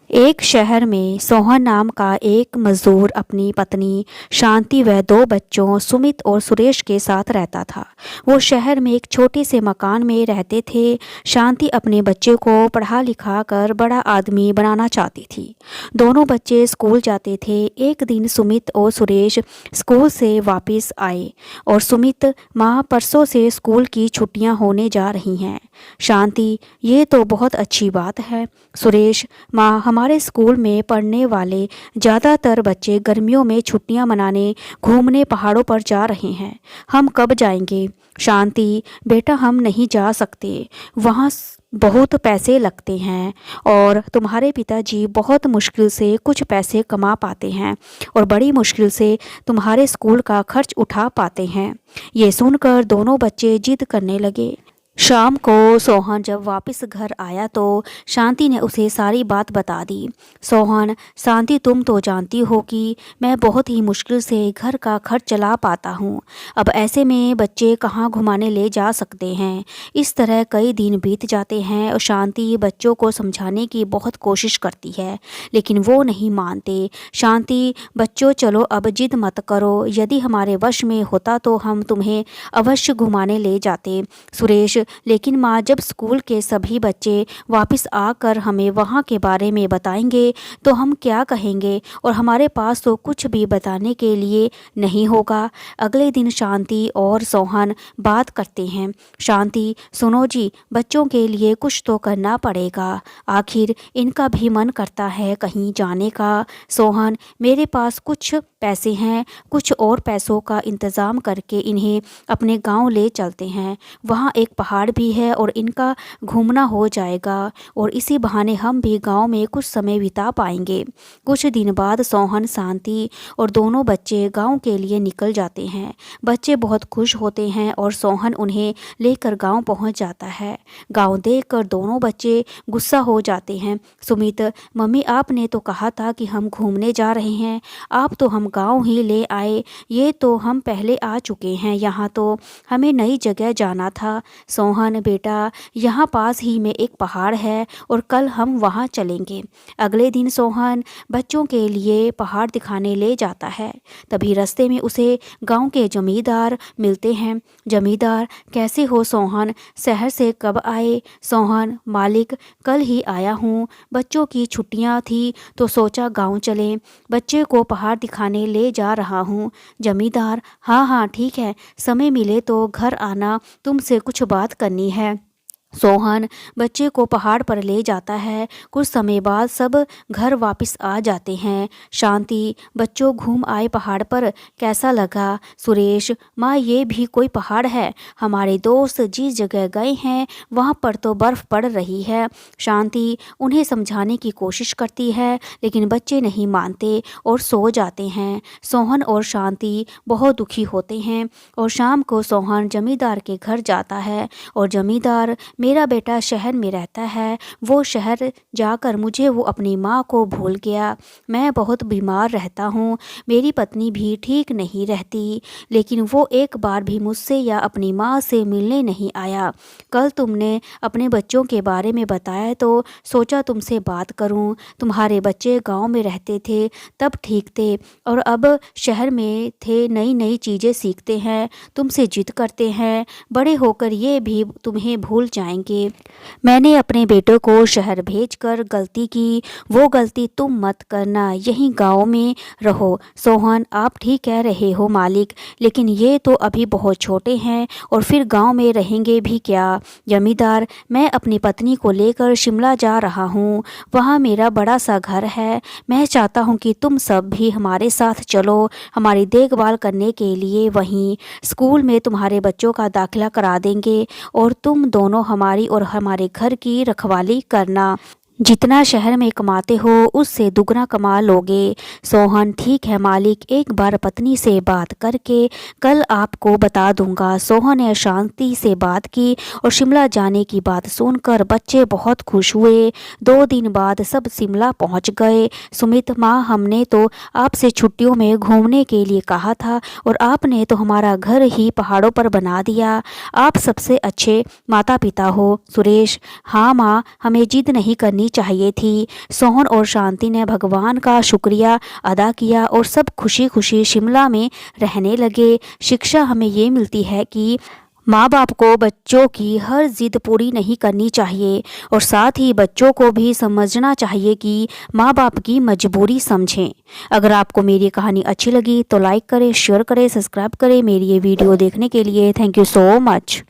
एक शहर में सोहन नाम का एक मजदूर अपनी पत्नी शांति व दो बच्चों सुमित और सुरेश के साथ रहता था। वो शहर में एक छोटे से मकान में रहते थे। शांति अपने बच्चे को पढ़ा लिखा कर बड़ा आदमी बनाना चाहती थी। दोनों बच्चे स्कूल जाते थे। एक दिन सुमित और सुरेश स्कूल से वापस आए और सुमित, माँ परसों से स्कूल की छुट्टियां होने जा रही हैं। शांति, ये तो बहुत अच्छी बात है। सुरेश, माँ हमारे स्कूल में पढ़ने वाले ज़्यादातर बच्चे गर्मियों में छुट्टियां मनाने घूमने पहाड़ों पर जा रहे हैं। हम कब जाएंगे? शांति, बेटा हम नहीं जा सकते, वहाँ बहुत पैसे लगते हैं और तुम्हारे पिताजी बहुत मुश्किल से कुछ पैसे कमा पाते हैं और बड़ी मुश्किल से तुम्हारे स्कूल का खर्च उठा पाते हैं। ये सुनकर दोनों बच्चे जिद करने लगे। शाम को सोहन जब वापस घर आया तो शांति ने उसे सारी बात बता दी। सोहन, शांति तुम तो जानती हो कि मैं बहुत ही मुश्किल से घर का खर्च चला पाता हूँ। अब ऐसे में बच्चे कहाँ घुमाने ले जा सकते हैं। इस तरह कई दिन बीत जाते हैं और शांति बच्चों को समझाने की बहुत कोशिश करती है, लेकिन वो नहीं मानते। शांति, बच्चों चलो अब जिद मत करो, यदि हमारे वश में होता तो हम तुम्हें अवश्य घुमाने ले जाते। सुरेश, लेकिन माँ जब स्कूल के सभी बच्चे वापस आकर हमें वहाँ के बारे में बताएंगे तो हम क्या कहेंगे और हमारे पास तो कुछ भी बताने के लिए नहीं होगा। अगले दिन शांति और सोहन बात करते हैं। शांति, सुनो जी, बच्चों के लिए कुछ तो करना पड़ेगा, आखिर इनका भी मन करता है कहीं जाने का। सोहन, मेरे पास कुछ पैसे हैं, कुछ और पैसों का इंतज़ाम करके इन्हें अपने गांव ले चलते हैं। वहाँ एक पहाड़ भी है और इनका घूमना हो जाएगा और इसी बहाने हम भी गांव में कुछ समय बिता पाएंगे। कुछ दिन बाद सोहन, शांति और दोनों बच्चे गांव के लिए निकल जाते हैं। बच्चे बहुत खुश होते हैं और सोहन उन्हें लेकर गांव पहुंच जाता है। गांव देखकर दोनों बच्चे गुस्सा हो जाते हैं। सुमित, मम्मी आपने तो कहा था कि हम घूमने जा रहे हैं, आप तो हम गांव ही ले आए। ये तो हम पहले आ चुके हैं, यहाँ तो हमें नई जगह जाना था। सोहन, बेटा यहाँ पास ही में एक पहाड़ है और कल हम वहाँ चलेंगे। अगले दिन सोहन बच्चों के लिए पहाड़ दिखाने ले जाता है। तभी रास्ते में उसे गांव के जमींदार मिलते हैं। जमींदार, कैसे हो सोहन, शहर से कब आए? सोहन, मालिक कल ही आया हूँ, बच्चों की छुट्टियाँ थी तो सोचा गांव चलें, बच्चे को पहाड़ दिखाने ले जा रहा हूँ। जमींदार, हाँ हाँ ठीक है, समय मिले तो घर आना, तुमसे कुछ बात करनी है। सोहन बच्चे को पहाड़ पर ले जाता है। कुछ समय बाद सब घर वापस आ जाते हैं। शांति, बच्चों घूम आए पहाड़ पर, कैसा लगा? सुरेश, माँ ये भी कोई पहाड़ है? हमारे दोस्त जिस जगह गए हैं वहाँ पर तो बर्फ़ पड़ रही है। शांति उन्हें समझाने की कोशिश करती है लेकिन बच्चे नहीं मानते और सो जाते हैं। सोहन और शांति बहुत दुखी होते हैं और शाम को सोहन जमींदार के घर जाता है और जमींदार, मेरा बेटा शहर में रहता है, वो शहर जाकर मुझे वो अपनी माँ को भूल गया। मैं बहुत बीमार रहता हूँ, मेरी पत्नी भी ठीक नहीं रहती, लेकिन वो एक बार भी मुझसे या अपनी माँ से मिलने नहीं आया। कल तुमने अपने बच्चों के बारे में बताया तो सोचा तुमसे बात करूँ। तुम्हारे बच्चे गांव में रहते थे तब ठीक थे और अब शहर में थे, नई नई चीज़ें सीखते हैं, तुमसे जिद करते हैं, बड़े होकर ये भी तुम्हें भूल जाएंगे। मैंने अपने बेटों को शहर भेजकर गलती की, वो गलती तुम मत करना, यहीं गांव में रहो। सोहन, आप ठीक कह रहे हो मालिक, लेकिन ये तो अभी बहुत छोटे हैं और फिर गांव में रहेंगे भी क्या? जमींदार, मैं अपनी पत्नी को लेकर शिमला जा रहा हूँ, वहाँ मेरा बड़ा सा घर है, मैं चाहता हूँ कि तुम सब भी हमारे साथ चलो, हमारी देखभाल करने के लिए वहीं स्कूल में तुम्हारे बच्चों का दाखिला करा देंगे और तुम दोनों हमारी और हमारे घर की रखवाली करना। जितना शहर में कमाते हो उससे दुगना कमा लोगे। सोहन, ठीक है मालिक, एक बार पत्नी से बात करके कल आपको बता दूंगा। सोहन ने शांति से बात की और शिमला जाने की बात सुनकर बच्चे बहुत खुश हुए। 2 दिन बाद सब शिमला पहुंच गए। सुमित, माँ हमने तो आपसे छुट्टियों में घूमने के लिए कहा था और आपने तो हमारा घर ही पहाड़ों पर बना दिया, आप सबसे अच्छे माता पिता हो। सुरेश, हाँ माँ, हमें जिद नहीं करनी करनी चाहिए थी। सोहन और शांति ने भगवान का शुक्रिया अदा किया और सब खुशी खुशी शिमला में रहने लगे। शिक्षा हमें ये मिलती है कि माँ बाप को बच्चों की हर जिद पूरी नहीं करनी चाहिए और साथ ही बच्चों को भी समझना चाहिए कि माँ बाप की मजबूरी समझें। अगर आपको मेरी कहानी अच्छी लगी तो लाइक करें, शेयर करें, सब्सक्राइब करें। मेरी ये वीडियो देखने के लिए थैंक यू सो मच।